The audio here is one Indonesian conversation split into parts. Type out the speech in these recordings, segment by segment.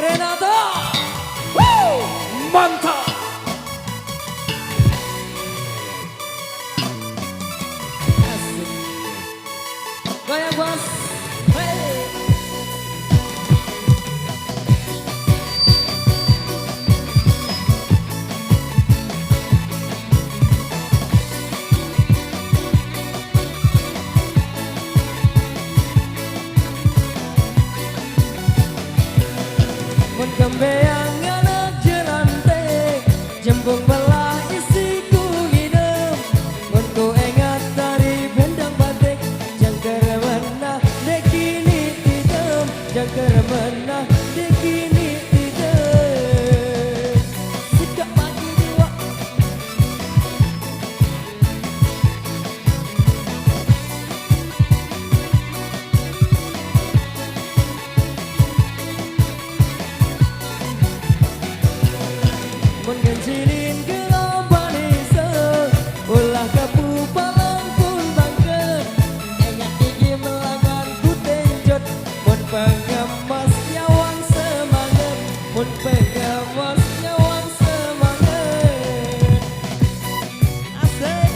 Renata. Woo! Mantap. Asik. Goyang bos. Hey. Mun kembeang anak jelante jembung belah isi ku hidup. Mun ku ingat dari bendang batik jangkar menah dekini tidem, jangkar menah dekini tidem. Sikap pagi dua mengencilin gelombang isa ulah kapu palang pun bangket ingat gigi melangan ku tenjot mun pengemas nyawang semangat mun pengemas nyawang semangat asik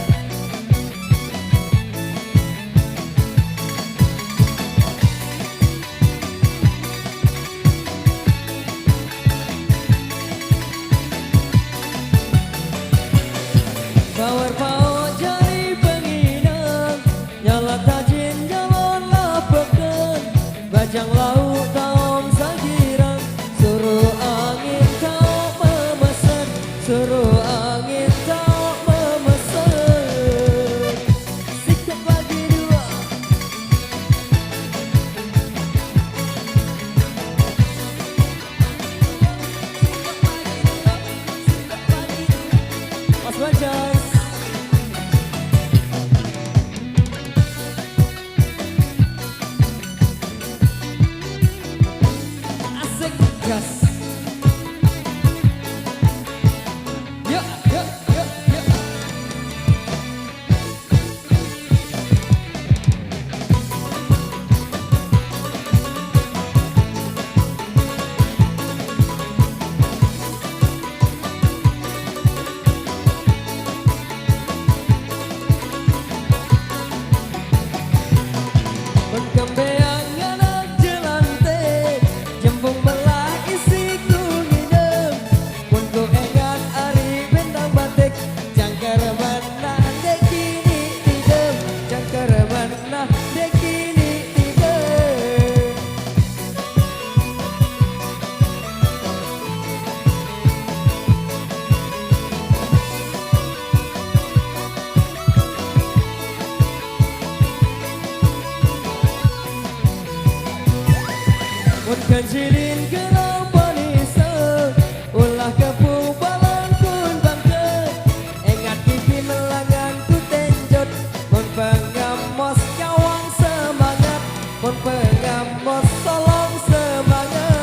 Power pau jari penginang nyala tajin jalan lapekan bajang laut taom sagirang suruh angin kau memesan suruh angin kau memesan sikap bagi dua Mas Bajas gas. Yuk, yuk, yuk, yuk. Berkembeang anak jelante jembung belah isi ku ngidem mun ku ingat ari bentang batik jangkar menah dekini tidem jangkar menah dekini tidem mun kencilin gelombang isa ulah kepu balang kun bangket ingat gigi melangan ku tenjot mun pengamos nyawang semangat mun pengamos tolong semangat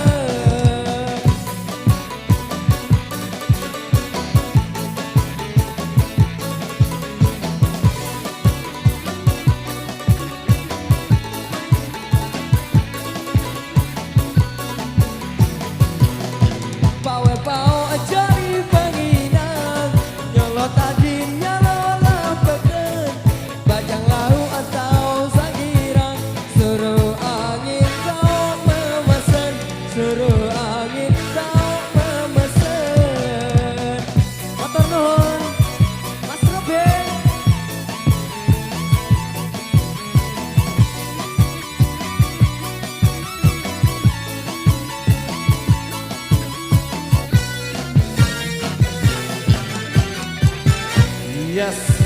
Power pau jari penginang nyolot tajin nyala lapekan bajang lau atau sagirang suruh angin kau memesan suruh angin kau memesan motor nuhun Mas Robin yes